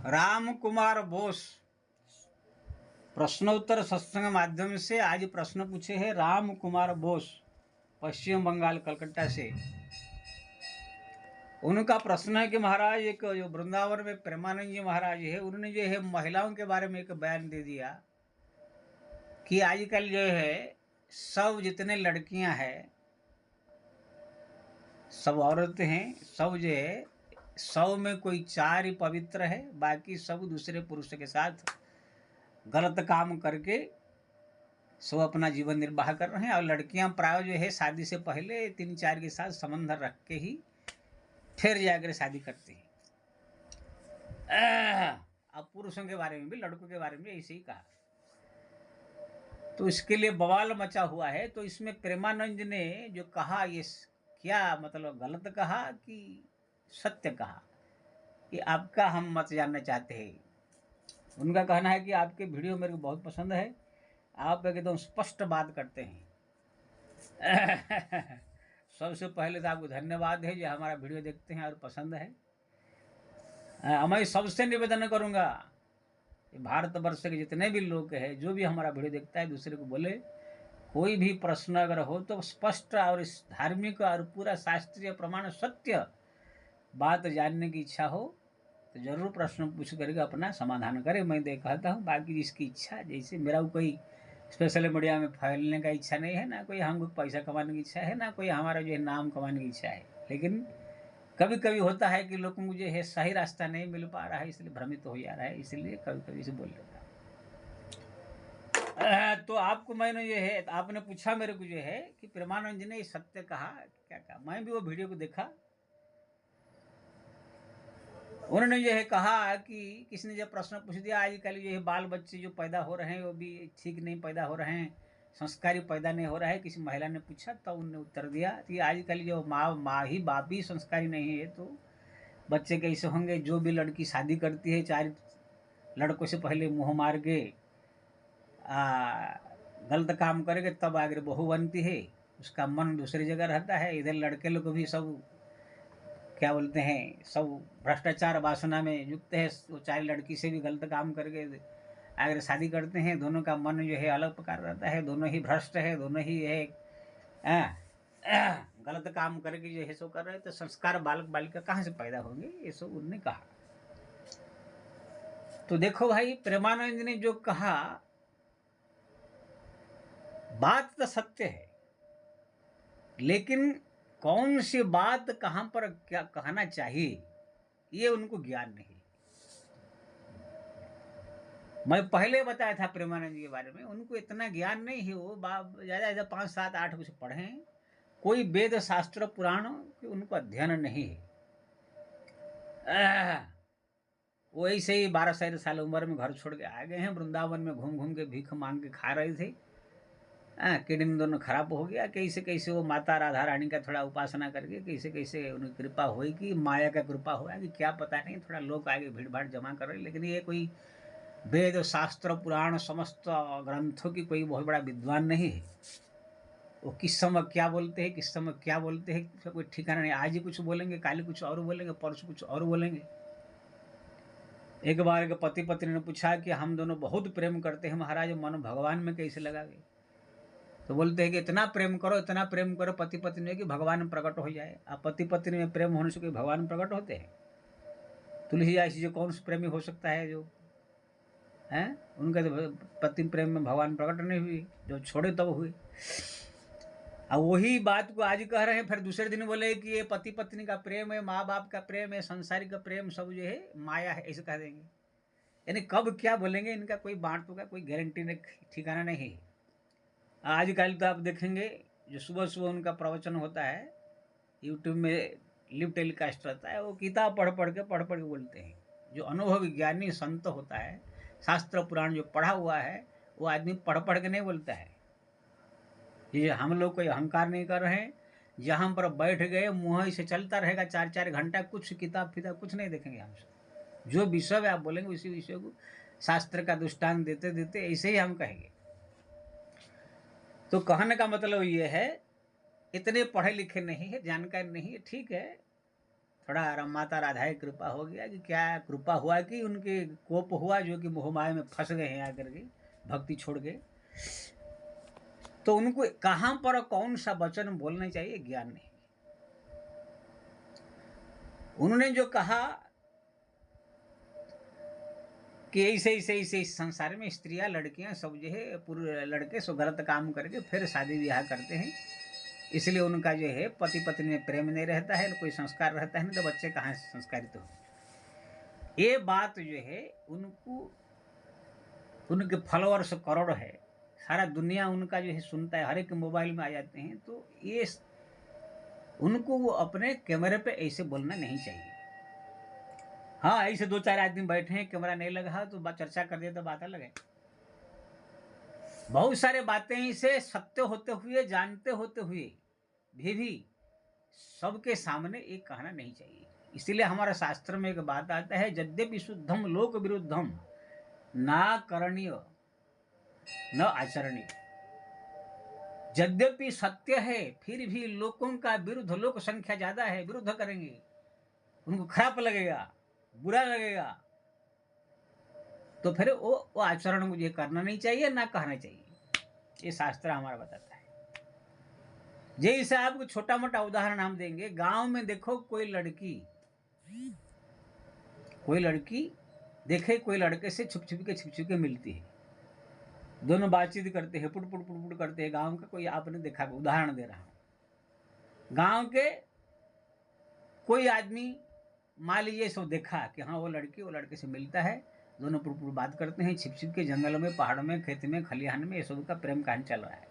राम कुमार बोस प्रश्नोत्तर सत्संग माध्यम से आज प्रश्न पूछे हैं राम कुमार बोस, पश्चिम बंगाल, कलकत्ता से। उनका प्रश्न है कि महाराज, एक जो वृंदावन में प्रेमानंद जी महाराज है, उन्होंने जो है महिलाओं के बारे में एक बयान दे दिया कि आजकल जो है सब जितने लड़कियां हैं, सब औरतें हैं, सब जो है 100 में कोई 4 ही पवित्र है, बाकी सब दूसरे पुरुष के साथ गलत काम करके सब अपना जीवन निर्वाह कर रहे हैं। और लड़कियां प्राय जो है शादी से पहले 3-4 के साथ संबंध रख के ही फिर जाकर शादी करते हैं। अब पुरुषों के बारे में भी, लड़कों के बारे में ऐसे ही कहा, तो इसके लिए बवाल मचा हुआ है। तो इसमें प्रेमानंद ने जो कहा, ये क्या मतलब गलत कहा कि सत्य कहा, ये आपका हम मत जानना चाहते हैं। उनका कहना है कि आपके वीडियो मेरे को बहुत पसंद है, आप एकदम स्पष्ट बात करते हैं। सबसे पहले तो आपको धन्यवाद है जो हमारा वीडियो देखते हैं और पसंद है। मैं सबसे निवेदन करूंगा कि भारतवर्ष के जितने भी लोग हैं, जो भी हमारा वीडियो देखता है, दूसरे को बोले कोई भी प्रश्न अगर हो तो स्पष्ट और इस धार्मिक और पूरा शास्त्रीय प्रमाण सत्य बात जानने की इच्छा हो तो जरूर प्रश्न पूछ करके अपना समाधान करे। मैं कहता हूँ, बाकी जिसकी इच्छा, जैसे मेरा कोई सोशल मीडिया में फैलने का इच्छा नहीं है, ना कोई हमको पैसा कमाने की इच्छा है, ना कोई हमारा जो है नाम कमाने की इच्छा है। लेकिन कभी कभी होता है कि लोगों को जो है सही रास्ता नहीं मिल पा रहा है, इसलिए भ्रमित हो जा रहा है, इसलिए कभी कभी से बोल लेता हूँ। तो आपको मैंने ये है, आपने पूछा मेरे को जो है कि प्रेमानंद जी ने सत्य कहा, क्या कहा। मैं भी वो वीडियो को देखा। उन्होंने जो है कहा कि किसने जब प्रश्न पूछ दिया, आजकल जो है बाल बच्चे जो पैदा हो रहे हैं वो भी ठीक नहीं पैदा हो रहे हैं, संस्कारी पैदा नहीं हो रहा है। किसी महिला ने पूछा तो उन्होंने उत्तर दिया कि आजकल जो माँ ही बाप ही संस्कारी नहीं है तो बच्चे कैसे होंगे। जो भी लड़की शादी करती है 4 लड़कों से पहले मुँह मार के गलत काम करेंगे तब आगे बहू बनती है, उसका मन दूसरी जगह रहता है। इधर लड़के लोग भी सब क्या बोलते हैं, सब भ्रष्टाचार वासना में युक्त है, वो 4 लड़की से भी गलत काम करके अगर शादी करते हैं। दोनों का मन जो है अलग प्रकार रहता है, दोनों ही भ्रष्ट है, दोनों ही है गलत काम करके जो है सो कर रहे हैं। तो संस्कार बालक बालिका कहाँ से पैदा होंगे, ये सब उन्होंने कहा। तो देखो भाई, प्रेमानंद ने जो कहा बात तो सत्य है, लेकिन कौन सी बात कहां पर क्या कहना चाहिए ये उनको ज्ञान नहीं। मैं पहले बताया था प्रेमानंद जी के बारे में, उनको इतना ज्ञान नहीं है। वो ज़्यादा ज़्यादा 5, 7, 8 कुछ पढ़े, कोई वेद शास्त्र पुराण की उनको अध्ययन नहीं है। वो ऐसे ही 12-13 साल उम्र में घर छोड़ के आ गए हैं, वृंदावन में घूम घूम के भीख मांग के खा रहे थे। किडनी दोनों खराब हो गया। कैसे कैसे वो माता राधा रानी का थोड़ा उपासना करके कैसे कैसे उनकी कृपा हुई, कि माया का कृपा हुआ कि क्या पता नहीं, थोड़ा लोग आगे भीड़ भाड़ जमा कर रहे। लेकिन ये कोई वेद शास्त्र पुराण समस्त ग्रंथों की कोई बहुत बड़ा विद्वान नहीं है। वो किस समय क्या बोलते हैं, किस समय क्या बोलते हैं, उसका कोई ठिकाना नहीं। आज ही कुछ बोलेंगे, कल कुछ और बोलेंगे, परसों कुछ और बोलेंगे। एक बार एक पति पत्नी ने पूछा कि हम दोनों बहुत प्रेम करते हैं महाराज, मन भगवान में कैसे लगावे। तो बोलते हैं कि इतना प्रेम करो, इतना प्रेम करो पति पत्नी में कि भगवान प्रकट हो जाए। अब पति पत्नी में प्रेम होने से कोई भगवान प्रकट होते हैं? तुलसीदास जी जो कौन सा प्रेमी हो सकता है जो है, उनका तो पति प्रेम में भगवान प्रकट नहीं हुई, जो छोड़े तब हुए। अब वही बात को आज कह रहे हैं, फिर दूसरे दिन बोले कि ये पति पत्नी का प्रेम है, माँ बाप का प्रेम है, संसारिक का प्रेम सब जो है माया है, ऐसे कह देंगे। यानी कब क्या बोलेंगे, इनका कोई बांट का कोई गारंटी नहीं, ठिकाना नहीं है। आजकल तो आप देखेंगे जो सुबह सुबह उनका प्रवचन होता है, यूट्यूब में लिव टेलीकास्ट रहता है, वो किताब पढ़ पढ़ के बोलते हैं। जो अनुभवी ज्ञानी संत होता है, शास्त्र पुराण जो पढ़ा हुआ है, वो आदमी पढ़ पढ़ के नहीं बोलता है। ये हम लोग कोई अहंकार नहीं कर रहे हैं, जहाँ पर बैठ गए मुँह से चलता रहेगा 4-4 घंटा, कुछ किताब फिताब कुछ नहीं देखेंगे हमसे। जो विषय आप बोलेंगे उसी विषय को शास्त्र का दृष्टांत देते देते ऐसे ही हम कहेंगे। तो कहने का मतलब ये है, इतने पढ़े लिखे नहीं है, जानकारी नहीं है, ठीक है, थोड़ा माता राधा की कृपा हो गया कि क्या कृपा हुआ कि उनके कोप हुआ, जो कि मोहमाया में फंस गए हैं आकर के, भक्ति छोड़ के। तो उनको कहाँ पर कौन सा वचन बोलना चाहिए ज्ञान नहीं। उन्होंने जो कहा कि ऐसे ऐसे ऐसे इस संसार में स्त्रियां लड़कियां सब जो है पूरे लड़के सो गलत काम करके फिर शादी ब्याह करते हैं, इसलिए उनका जो है पति पत्नी में प्रेम नहीं रहता है, न कोई संस्कार रहता है, नहीं तो बच्चे कहाँ से संस्कारित हो। ये बात जो है उनको, उनके फॉलोअर्स करोड़ है, सारा दुनिया उनका जो है सुनता है, हर एक मोबाइल में आ जाते हैं। तो ये उनको वो अपने कैमरे पे ऐसे बोलना नहीं चाहिए। हाँ, ऐसे दो चार आदमी बैठे हैं, कैमरा नहीं लगा तो चर्चा कर दिया तो बात अलग है। बहुत सारे बातें इसे सत्य होते हुए, जानते होते हुए भी सबके सामने एक कहना नहीं चाहिए। इसीलिए हमारा शास्त्र में एक बात आता है, यद्यपि शुद्धम लोक विरुद्धम ना करणीय न आचरणीय। यद्यपि सत्य है फिर भी लोगों का विरुद्ध, लोक संख्या ज्यादा है, विरुद्ध करेंगे, उनको खराब लगेगा, बुरा लगेगा, तो फिर वो आचरण मुझे करना नहीं चाहिए, ना कहना चाहिए। ये शास्त्र हमारा बताता है। जैसे आपको छोटा मोटा उदाहरण हम देंगे, गांव में देखो कोई लड़की देखे कोई लड़के से छुप छुप के मिलती है, दोनों बातचीत करते हैं, पुट पुट पुट पुट करते हैं। गांव का कोई आपने देखा, उदाहरण दे रहा हूं। गांव के कोई आदमी मान लीजिए सो देखा कि हाँ वो लड़के से मिलता है, दोनों पुट पुट बात करते हैं, छिप के जंगलों में, पहाड़ों में, खेत में, खलिहान में, ये सब का प्रेम कहानी चल रहा है।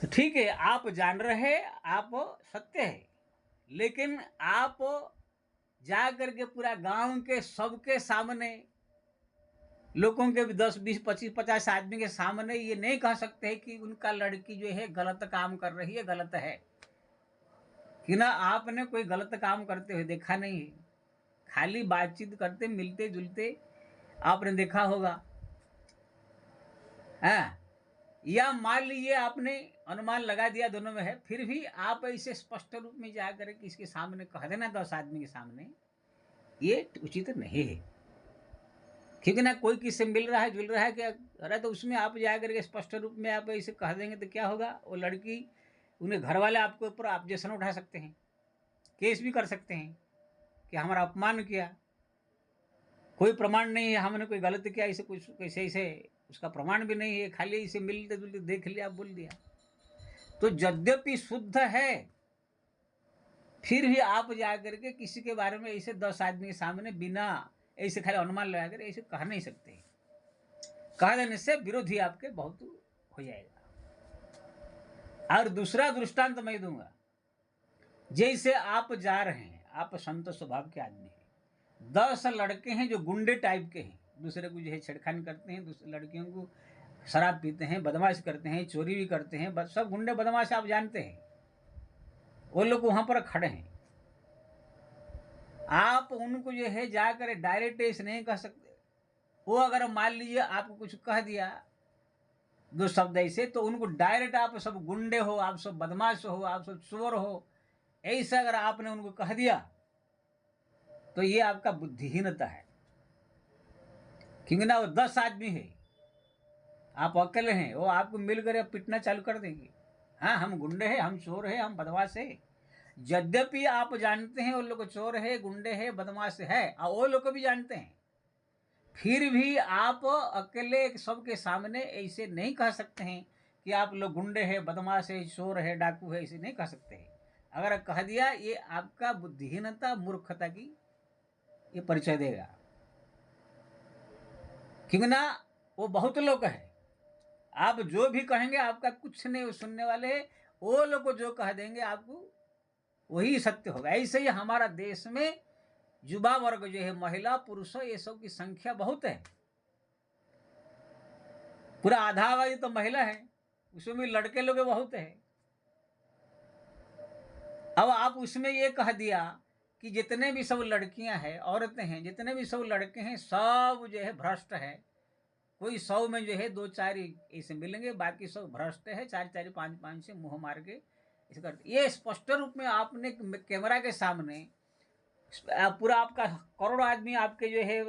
तो ठीक है, आप जान रहे, आप सत्य है, लेकिन आप जा करके पूरा गांव के सबके सामने, लोगों के 10 20 25 50 आदमी के सामने ये नहीं कह सकते कि उनका लड़की जो है गलत काम कर रही है, गलत है। कि ना आपने कोई गलत काम करते हुए देखा नहीं है, खाली बातचीत करते, मिलते जुलते आपने देखा होगा। हाँ, या मान लीजिए आपने अनुमान लगा दिया दोनों में है, फिर भी आप ऐसे स्पष्ट रूप में जाकर के इसके सामने कह देना 10 आदमी के सामने, ये उचित नहीं है। क्योंकि ना कोई किससे मिल रहा है, जुल रहा है क्या अरे, तो उसमें आप जाकर के स्पष्ट रूप में आप ऐसे कह देंगे तो क्या होगा, वो लड़की, उन्हें घर वाले आपके ऊपर ऑब्जेक्शन उठा सकते हैं, केस भी कर सकते हैं कि हमारा अपमान किया, कोई प्रमाण नहीं है, हमने कोई गलत किया, इसे कुछ कैसे ऐसे उसका प्रमाण भी नहीं है, खाली इसे मिलते जुलते देख लिया, बोल दिया। तो यद्यपि शुद्ध है फिर भी आप जाकर के किसी के बारे में ऐसे 10 आदमी के सामने बिना ऐसे खाली अनुमान लगाकर ऐसे कह नहीं सकते। कह देने से विरोधी आपके बहुत हो जाएगा। और दूसरा दृष्टांत मैं दूंगा, जैसे आप जा रहे हैं, आप संत स्वभाव के आदमी हैं, 10 लड़के हैं जो गुंडे टाइप के हैं, दूसरे को जो है छेड़खानी करते हैं, दूसरे लड़कियों को शराब पीते हैं, बदमाश करते हैं, चोरी भी करते हैं, सब गुंडे बदमाश आप जानते हैं, वो लोग वहां पर खड़े हैं। आप उनको जो है जाकर डायरेक्ट ऐसे नहीं कह सकते। वो अगर मान लीजिए आपको कुछ कह दिया 2 शब्द ऐसे, तो उनको डायरेक्ट आप सब गुंडे हो, आप सब बदमाश हो, आप सब चोर हो, ऐसा अगर आपने उनको कह दिया तो ये आपका बुद्धिहीनता है। क्योंकि ना वो 10 आदमी है, आप अकेले हैं, वो आपको मिलकर पिटना चालू कर देंगे। हाँ, हम गुंडे हैं, हम चोर हैं, हम बदमाश है। यद्यपि आप जानते हैं वो लोग चोर है, गुंडे है, बदमाश है, और वो लोग भी जानते हैं, फिर भी आप अकेले सबके सामने ऐसे नहीं कह सकते हैं कि आप लोग गुंडे हैं, बदमाश है, चोर है, डाकू है, ऐसे नहीं कह सकते हैं। अगर कह दिया, ये आपका बुद्धिहीनता, मूर्खता की ये परिचय देगा। क्योंकि ना वो बहुत लोग है, आप जो भी कहेंगे आपका कुछ नहीं, सुनने वाले वो लोग को जो कह देंगे आपको वही सत्य होगा। ऐसे ही हमारा देश में युवा वर्ग जो है, महिला पुरुष, ये सब की संख्या बहुत है, पूरा आधा आबादी तो महिला है, उसमें भी लड़के लोग बहुत है। अब आप उसमें ये कह दिया कि जितने भी सब लड़कियां हैं, औरतें हैं, जितने भी सब लड़के हैं, सब जो है भ्रष्ट है। कोई 100 में जो है 2 4 ऐसे मिलेंगे, बाकी सब भ्रष्ट है, 4 4 5 5 से मुंह मार के ऐसे करते। ये स्पष्ट रूप में आपने कैमरा के सामने पूरा आपका करोड़ों आदमी आपके जो है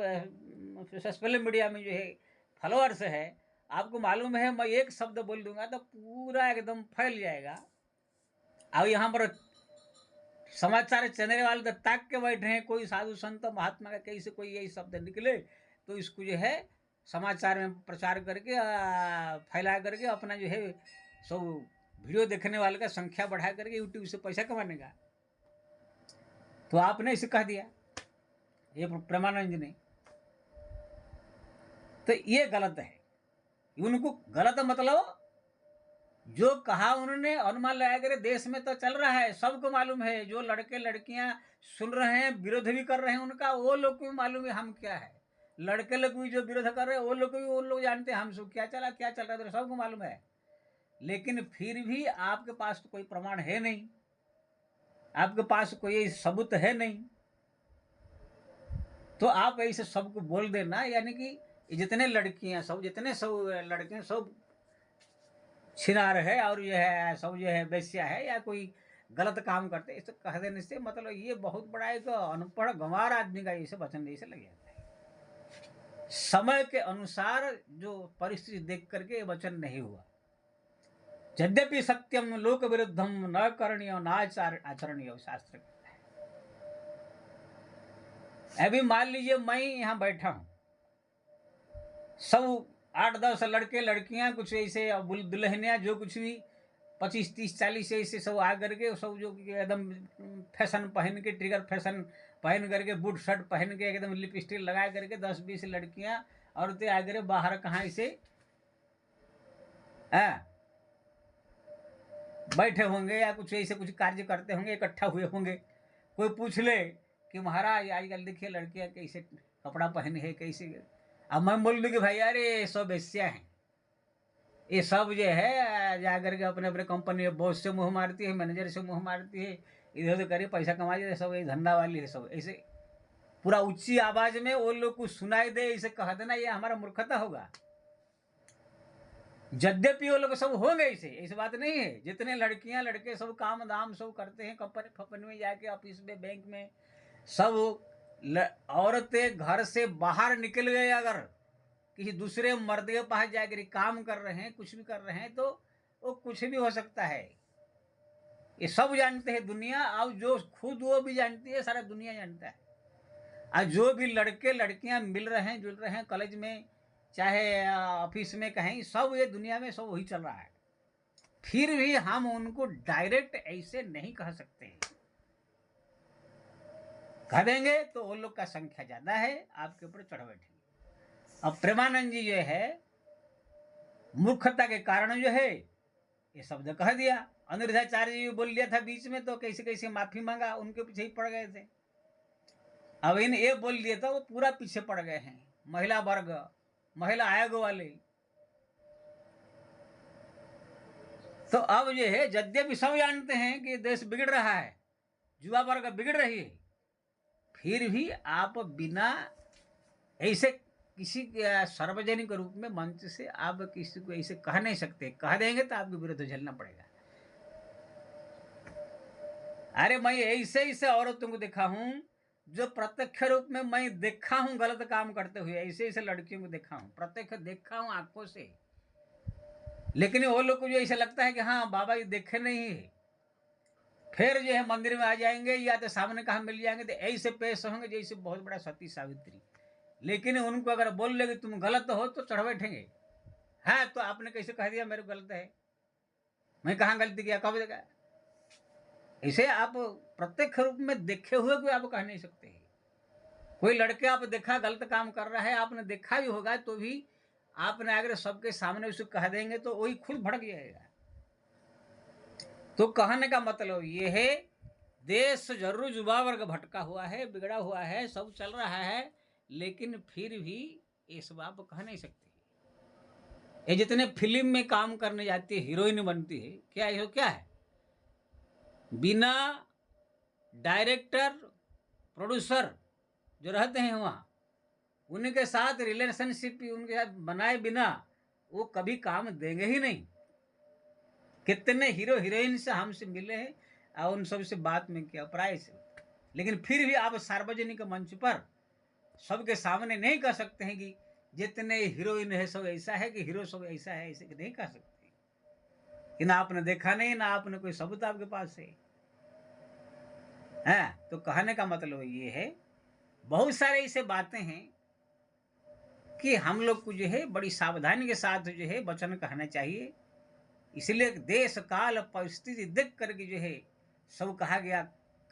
सोशल मीडिया में जो है फॉलोअर्स है, आपको मालूम है मैं एक शब्द बोल दूंगा तो पूरा एकदम फैल जाएगा। अब यहाँ पर समाचार चैनल वाले तो ताक के बैठे हैं, कोई साधु संत महात्मा का कहीं से कोई यही शब्द निकले तो इसको जो है समाचार में प्रचार करके फैला करके अपना जो है सब वीडियो देखने वाले का संख्या बढ़ा करके यूट्यूब से पैसा कमाने का। तो आपने इसे कह दिया ये प्रेमानंद ने, तो ये गलत है। उनको गलत मतलब जो कहा उन्होंने अनुमान लगाया करे देश में तो चल रहा है, सबको मालूम है। जो लड़के लड़कियां सुन रहे हैं विरोध भी कर रहे हैं उनका, वो लोग को भी मालूम है हम क्या है। लड़के लोग भी जो विरोध कर रहे हैं वो लोग को भी वो लोग जानते हैं हम सब क्या चला क्या चल रहा है, तो सबको मालूम है। लेकिन फिर भी आपके पास तो कोई प्रमाण है नहीं, आपके पास कोई सबूत है नहीं, तो आप ऐसे सबको बोल देना, यानी कि जितने लड़कियां सब जितने सब लड़के सब छिनार है और यह है सब जो है वैश्या है या कोई गलत काम करते, इसे कह देने से मतलब ये बहुत बड़ा एक अनपढ़ गंवार आदमी का ऐसे वचन जैसे लग जाता है। समय के अनुसार जो परिस्थिति देख करके ये वचन नहीं हुआ। यद्यपि सत्यम लोक विरुद्धम न करणीय न आचरणीय शास्त्र कहता है। अभी मान लीजिए मैं यहाँ बैठा हूं, सब 8-10 लड़के लड़कियां कुछ ऐसे दुल्हनियां जो कुछ भी 25, 30, 40 ऐसे सब आ करके सब जो एकदम फैशन पहन के ट्रिगर फैशन पहन करके बूट शर्ट पहन के एकदम लिपस्टिक लगा करके 10-20 लड़कियां औरतें आ करके बाहर कहाँ से बैठे होंगे या कुछ ऐसे कुछ कार्य करते होंगे, इकट्ठा हुए होंगे। कोई पूछ ले कि महाराज आजकल देखिए लड़कियां कैसे कपड़ा पहने है कैसे, अब मैं बोल दूँ कि भाई यार ये सब वेश्या हैं, ये सब जो है जाकर के अपने अपने कंपनी में बॉस से मुंह मारती है, मैनेजर से मुंह मारती है, इधर उधर करे पैसा कमा जाए, सब ये धंधा वाली है सब। ऐसे पूरा ऊंची आवाज में वो लोग को सुनाई दे इसे कह देना, ये हमारा मूर्खता होगा। यद्यपि वो लोग सब होंगे ऐसे बात नहीं है। जितने लड़कियां लड़के सब काम दाम सब करते हैं, कंपनी फपनी में जाके ऑफिस में बैंक में सब औरतें घर से बाहर निकल गए, अगर किसी दूसरे मर्द के पास जाकर काम कर रहे हैं कुछ भी कर रहे हैं तो वो कुछ भी हो सकता है। ये सब जानते हैं दुनिया, और जो खुद वो भी जानती है, सारा दुनिया जानता है। और जो भी लड़के लड़कियां मिल रहे हैं जुल रहे हैं कॉलेज में चाहे ऑफिस में कहीं, सब ये दुनिया में सब वही चल रहा है। फिर भी हम उनको डायरेक्ट ऐसे नहीं कह सकते हैं। कह देंगे तो वो लोग का संख्या ज्यादा है, आपके ऊपर चढ़ बैठेंगे। अब प्रेमानंद जी जो है मूर्खता के कारण जो है ये शब्द कह दिया। अनिरुद्धाचार्य जी बोल दिया था बीच में, तो कैसे कैसे माफी मांगा, उनके पीछे ही पड़ गए थे। अब इन ये बोल दिया था वो पूरा पीछे पड़ गए हैं, महिला वर्ग महिला आयोग वाले। तो अब ये है यद्यपि सब जानते हैं कि देश बिगड़ रहा है, युवा वर्ग बिगड़ रही है, फिर भी आप बिना ऐसे किसी सार्वजनिक रूप में मंच से आप किसी को ऐसे कह नहीं सकते। कह देंगे तो आपके विरुद्ध झेलना पड़ेगा। अरे मैं ऐसे ऐसे औरतों को देखा हूं जो प्रत्यक्ष रूप में मैं देखा हूं गलत काम करते हुए, ऐसे ऐसे लड़कियों को देखा हूं, प्रत्यक्ष देखा हूं आंखों से। लेकिन वो लोग को जो ऐसा लगता है कि हाँ बाबा ये देखे नहीं है, फिर जो है मंदिर में आ जाएंगे या तो सामने कहा मिल जाएंगे तो ऐसे पेश होंगे जैसे बहुत बड़ा सती सावित्री। लेकिन उनको अगर बोल ले कि तुम गलत हो तो चढ़ बैठेंगे। हाँ तो आपने कैसे कह दिया मेरे गलत है, मैं कहाँ गलती किया कब देखा। इसे आप प्रत्यक्ष रूप में देखे हुए कोई आप कह नहीं सकते। कोई लड़के आप देखा गलत काम कर रहा है, आपने देखा भी होगा तो भी आपने अगर सबके सामने उसे कह देंगे तो वही खुद भड़क जाएगा। तो कहने का मतलब ये है देश जरूर युवा वर्ग भटका हुआ है, बिगड़ा हुआ है, सब चल रहा है, लेकिन फिर भी ये सब आप कह नहीं सकते। ये जितने फिल्म में काम करने जाती है हीरोइन बनती है, क्या ये क्या है, बिना डायरेक्टर प्रोड्यूसर जो रहते हैं वहाँ उनके साथ रिलेशनशिप उनके साथ बनाए बिना वो कभी काम देंगे ही नहीं। कितने हीरो हीरोइन से हमसे मिले हैं और उन सब से बात में किया प्राय से, लेकिन फिर भी आप सार्वजनिक मंच पर सबके सामने नहीं कह सकते हैं कि जितने हीरोइन है सब ऐसा है, कि हीरो सब ऐसा है, ऐसे नहीं कह सकते, कि ना आपने देखा नहीं, ना आपने कोई सबूत आपके पास है। तो कहने का मतलब ये है, बहुत सारे ऐसे बातें हैं कि हम लोग को जो है बड़ी सावधानी के साथ जो है वचन कहना चाहिए। इसलिए देश काल परिस्थिति देख करके जो है सब कहा गया,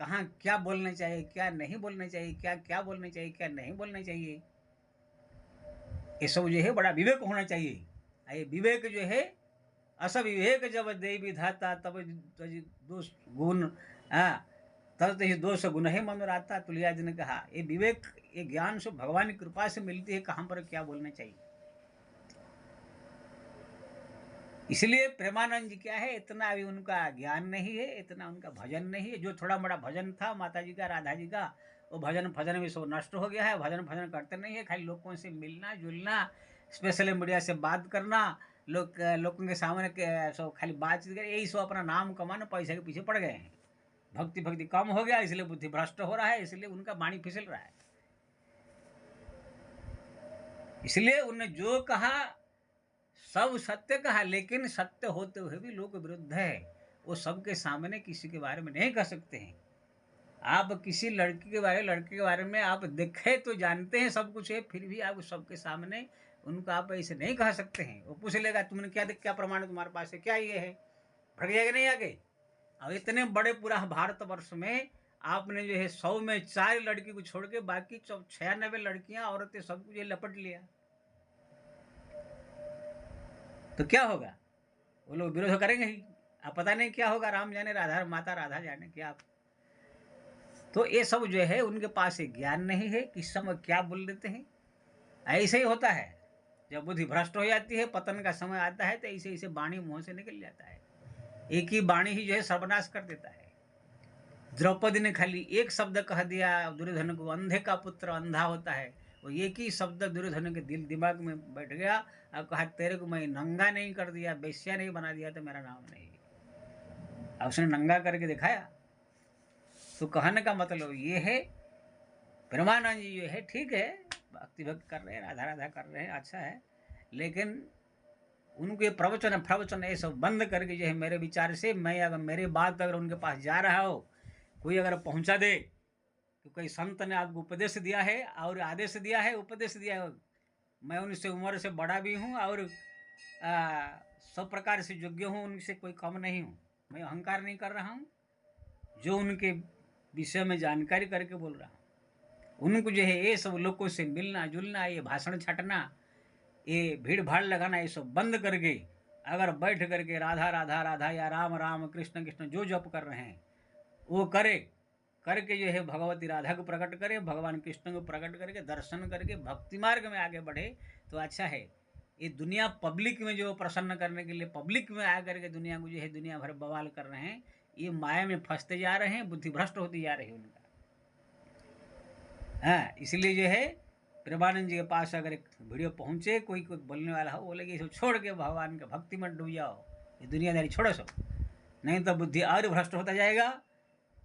कहाँ क्या बोलना चाहिए, क्या नहीं बोलना चाहिए, क्या क्या बोलना चाहिए, क्या नहीं बोलना चाहिए, ये सब जो है बड़ा विवेक होना चाहिए। ये विवेक जो है, अस विवेक जब दे विधाता तब दोष गुण, तब तो दोष गुण है मनोराता। तुलसीदास जी ने कहा ये विवेक, ये ज्ञान सब भगवान की कृपा से मिलती है, कहाँ पर क्या बोलना चाहिए। इसलिए प्रेमानंद जी क्या है, इतना अभी उनका ज्ञान नहीं है, इतना उनका भजन नहीं है। जो थोड़ा बड़ा भजन था माता जी का, राधा जी का, वो भजन भजन में सब नष्ट हो गया है। भजन भजन करते नहीं है, खाली लोगों से मिलना जुलना, स्पेशली मीडिया से बात करना, लोगों के सामने सब खाली बातचीत कर, यही सब अपना नाम कमाना, पैसे के पीछे पड़ गए हैं। भक्ति भक्ति कम हो गया, इसलिए बुद्धि भ्रष्ट हो रहा है, इसलिए उनका वाणी फिसल रहा है। इसलिए उन्होंने जो कहा सब सत्य कहा, लेकिन सत्य होते हुए भी लोग विरुद्ध है, वो सबके सामने किसी के बारे में नहीं कह सकते हैं। आप किसी लड़के के बारे में आप देखे तो जानते हैं सब कुछ है, फिर भी आप सबके सामने उनको आप ऐसे नहीं कह सकते हैं। वो पूछ लेगा तुमने क्या देख, क्या प्रमाण है तुम्हारे पास है, क्या ये है, भड़क जाएगा नहीं आगे। अब इतने बड़े पूरा भारतवर्ष में आपने जो है 100 में 4 लड़की को छोड़ के बाकी 96 लड़कियां औरतें सब कुछ लपट लिया, तो क्या होगा, वो लोग विरोध करेंगे ही। अब पता नहीं क्या होगा, राम जाने, राधा माता राधा जाने क्या। तो ये सब जो है उनके पास एक ज्ञान नहीं है, किस समय क्या बोल देते हैं। ऐसे ही होता है, जब बुद्धि भ्रष्ट हो जाती है, पतन का समय आता है, तो ऐसे ऐसे वाणी मुंह से निकल जाता है। एक ही वाणी ही जो है सर्वनाश कर देता है। द्रौपदी ने खाली एक शब्द कह दिया दुर्योधन को, अंधे का पुत्र अंधा होता है, वो एक ही शब्द दुर्योधन के दिल दिमाग में बैठ गया। अब कहा तेरे को मैं नंगा नहीं कर दिया, बेश्या नहीं बना दिया, तो मेरा नाम नहीं। अब उसने नंगा करके दिखाया। तो कहने का मतलब ये है, ब्रह्मानंद जी जो है ठीक है, भक्ति भक्त कर रहे हैं, राधा राधा कर रहे हैं, अच्छा है, लेकिन उनके प्रवचन ये सब बंद करके जो है, मेरे विचार से, मैं अगर मेरी बात अगर उनके पास जा रहा हो, कोई अगर पहुंचा दे तो कोई संत ने आपको उपदेश दिया है और आदेश दिया है, उपदेश दिया है, मैं उनसे उम्र से बड़ा भी हूँ और सब प्रकार से योग्य हूँ, उनसे कोई कम नहीं हूँ, मैं अहंकार नहीं कर रहा हूँ, जो उनके विषय में जानकारी करके बोल रहा हूँ। उनको जो है ये सब लोगों से मिलना जुलना, ये भाषण छाटना, ये भीड़ भाड़ लगाना, ये सब बंद करके अगर बैठ करके राधा राधा राधा या राम राम कृष्ण कृष्ण जो जप कर रहे हैं वो करे, करके जो है भगवती राधा को प्रकट करे, भगवान कृष्ण को प्रकट करके दर्शन करके भक्ति मार्ग में आगे बढ़े तो अच्छा है। ये दुनिया पब्लिक में जो प्रसन्न करने के लिए पब्लिक में आ करके दुनिया को जो है दुनिया भर बवाल कर रहे हैं, ये माया में फंसते जा रहे हैं, बुद्धि भ्रष्ट होती जा रही है उनका। हाँ, इसलिए जो है प्रेमानंद जी के पास अगर एक वीडियो पहुँचे, कोई कोई बोलने वाला हो, बोले कि इसको छोड़ के भगवान के भक्ति में डूब जाओ, ये दुनियादारी छोड़ो सब, नहीं तो बुद्धि और भ्रष्ट होता जाएगा।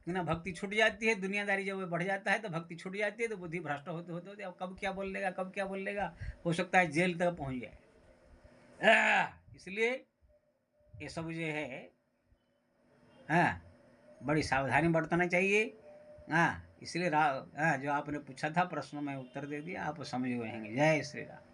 ना भक्ति छूट जाती है, दुनियादारी जब बढ़ जाता है तो भक्ति छूट जाती है, तो बुद्धि भ्रष्ट होते होते होते अब कब क्या बोल लेगा, कब क्या बोल लेगा, हो सकता है जेल तक पहुंच जाए। इसलिए ये सब जो है हाँ बड़ी सावधानी बरतना चाहिए। हाँ, इसलिए जो आपने पूछा था प्रश्न में उत्तर दे दिया, आप समझ गए होंगे। जय श्री राम।